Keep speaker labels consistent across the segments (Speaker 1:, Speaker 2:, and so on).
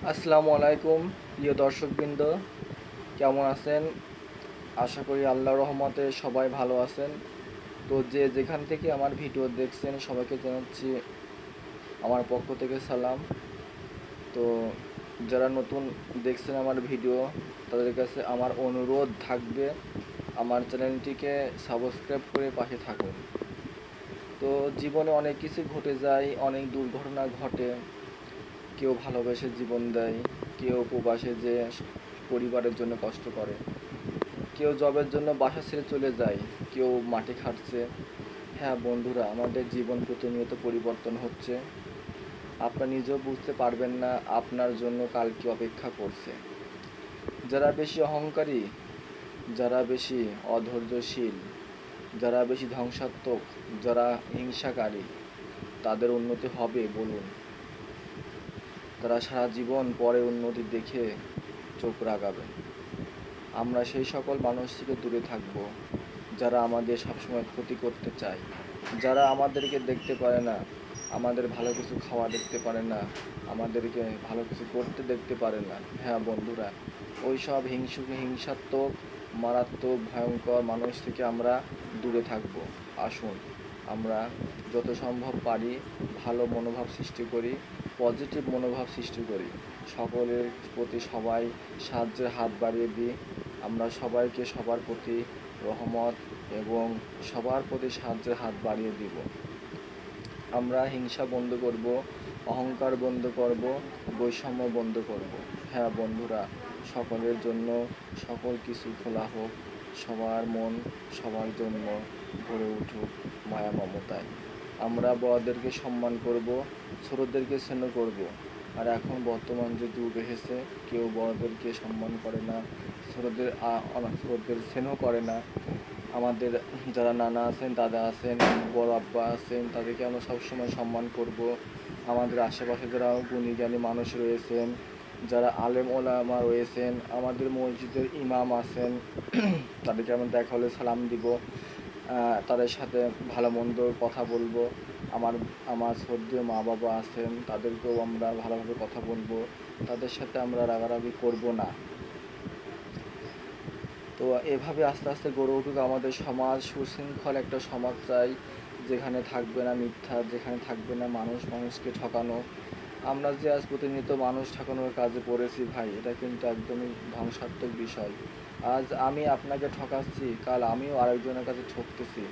Speaker 1: আসসালামু আলাইকুম প্রিয় দর্শকবৃন্দ, কেমন আছেন? আশা করি আল্লাহর রহমতে সবাই ভালো আছেন। তো যে যেখান থেকে আমার ভিডিও দেখছেন সবাইকে জানাচ্ছি আমার পক্ষ থেকে সালাম। তো যারা নতুন দেখছেন আমার ভিডিও, তাদের কাছে আমার অনুরোধ থাকবে আমার চ্যানেলটিকে সাবস্ক্রাইব করে পাশে থাকুন। তো জীবনে অনেক কিছু ঘটে যায়, অনেক দুর্ঘটনা ঘটে। কেউ ভালোবেসে জীবন দেয়, কেউ উপবাসে যে পরিবারের জন্য কষ্ট করে, কেউ জবের জন্য বাসা ছেড়ে চলে যায়, কেউ মাটি খাটছে। হ্যাঁ বন্ধুরা, আমাদের জীবন প্রতিনিয়ত পরিবর্তন হচ্ছে। আপনার নিজেও বুঝতে পারবেন না আপনার জন্য কাল কি অপেক্ষা করছে। যারা বেশি অহংকারী, যারা বেশি অধৈর্যশীল, যারা বেশি ধ্বংসাত্মক, যারা হিংসাকারী, তাদের উন্নতি হবে বলুন? তারা সারা জীবন পরে উন্নতি দেখে চোখ রাগাবে। আমরা সেই সকল মানুষ থেকে দূরে থাকব যারা আমাদের সবসময় ক্ষতি করতে চায়, যারা আমাদেরকে দেখতে পারে না, আমাদের ভালো কিছু খাওয়া দেখতে পারে না, আমাদেরকে ভালো কিছু করতে দেখতে পারে না। হ্যাঁ বন্ধুরা, ওই সব হিংসাত্মক, মারাত্মক, ভয়ঙ্কর মানুষ থেকে আমরা দূরে থাকব। আসুন আমরা যত সম্ভব পারি ভালো মনোভাব সৃষ্টি করি, পজিটিভ মনোভাব সৃষ্টি করি, সকলের প্রতি সবাই সাহায্যের হাত বাড়িয়ে দিই। আমরা সবাইকে সবার প্রতি রহমত এবং সবার প্রতি সাহায্যের হাত বাড়িয়ে দিব। আমরা হিংসা বন্ধ করব, অহংকার বন্ধ করব, বৈষম্য বন্ধ করব। হ্যাঁ বন্ধুরা, সকলের জন্য সকল কিছু খোলা হোক, সবার মন সবার জন্য ভরে উঠুক মায়া মমতায়। আমরা বড়দেরকে সম্মান করব, ছোটদেরকে স্নেহ করব। আর এখন বর্তমান যে যুগ এসেছে, কেউ বড়দেরকে সম্মান করে না, ছোটদের স্নেহ করে না। আমাদের যারা নানা আছেন, দাদা আছেন, বড় আব্বা আছেন, তাদেরকে আমরা সবসময় সম্মান করব। আমাদের আশেপাশে যারা গুণী জ্ঞানী মানুষ রয়েছেন, যারা আলেম ওলামা রয়েছেন, আমাদের মসজিদের ইমাম আছেন, তাদেরকে আমরা দেখা হলে সালাম দিব, তাদের সাথে ভালো মন্দ কথা বলবো। আমার আমার শ্রদ্ধেয় মা বাবা আছেন, তাদেরকেও আমরা ভালোভাবে কথা বলবো, তাদের সাথে আমরা রাগারাগি করব না। তো এভাবে আস্তে আস্তে গড়ে উঠুক আমাদের সমাজ, সুশৃঙ্খল একটা সমাজ চাই, যেখানে থাকবে না মিথ্যা, যেখানে থাকবে না মানুষ মানুষকে ঠকানো। আমরা যে আজ প্রতিনিয়ত মানুষ ঠকানোর কাজে পড়েছি ভাই, এটা কিন্তু একদমই ধ্বংসাত্মক বিষয়। আজ আমি আপনাকে ঠকাচ্ছি, কাল আমিও আরেকজনের কাছে ঠকতেছি।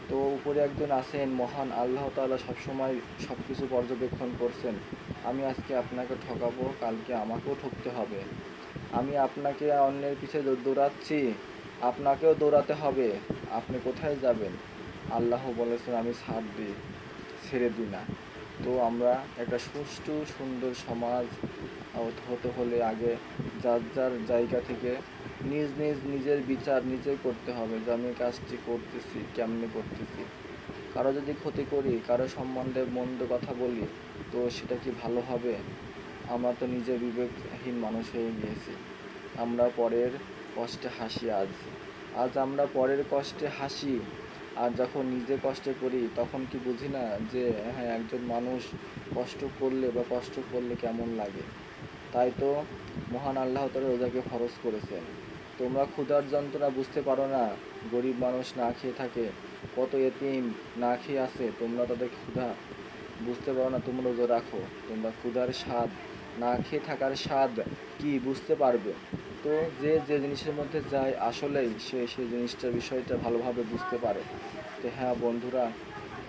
Speaker 1: তো উপরে একজন আছেন, মহান আল্লাহ তাআলা সবসময় সব কিছু পর্যবেক্ষণ করছেন। আমি আজকে আপনাকে ঠকাবো, কালকে আমাকেও ঠকতে হবে। আমি আপনাকে অন্যের পিছে দৌড়াচ্ছি, আপনাকেও দৌড়াতে হবে। আপনি কোথায় যাবেন? আল্লাহ বলেছেন আমি ছাড় দিই, ছেড়ে দিই না। তো আমরা একটা সুষ্ঠু সুন্দর সমাজ হতে হলে আগে যার যার জায়গা থেকে নিজের বিচার নিজেই করতে হবে, যে আমি কাজটি করতেছি কেমনে করতেছি। কারো যদি ক্ষতি করি, কারো সম্বন্ধে মন্দ কথা বলি, তো সেটা কি ভালো হবে? আমরা তো নিজে বিবেকহীন মানুষ হয়ে গিয়েছি। আমরা পরের কষ্টে হাসি। আজ আজ আমরা পরের কষ্টে হাসি, আর যখন নিজে কষ্টে করি তখন কি বুঝি না যে হ্যাঁ, একজন মানুষ কষ্ট করলে বা কষ্ট করলে কেমন লাগে। তাই তো মহান আল্লাহ তাআলা রোজাকে ফরজ করেছেন। তোমরা ক্ষুধার যন্ত্রণা বুঝতে পারো না? গরিব মানুষ না খেয়ে থাকে, কত এতিম না খেয়ে আছে, তোমরা তাদের ক্ষুধা বুঝতে পারো না? তোমরা রোজা রাখো, তোমরা ক্ষুধার স্বাদ, না খেয়ে থাকার স্বাদ কি বুঝতে পারবে? তো যে যে জিনিসের মধ্যে যায় আসলেই সে সেই জিনিসটার বিষয়টা ভালোভাবে বুঝতে পারে। তো হ্যাঁ বন্ধুরা,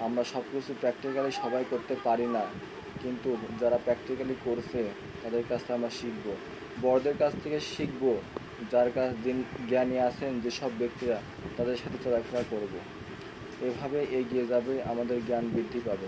Speaker 1: আমরা সব কিছু প্র্যাকটিক্যালি সবাই করতে পারি না, কিন্তু যারা প্র্যাকটিক্যালি করছে তাদের কাছ থেকে আমরা শিখব, বড়দের কাছ থেকে শিখব, যার কাছ দিন জ্ঞানী আছেন যেসব ব্যক্তিরা, তাদের সাথে চলাফেরা করব। এভাবে এগিয়ে যাবে, আমাদের জ্ঞান বৃদ্ধি পাবে।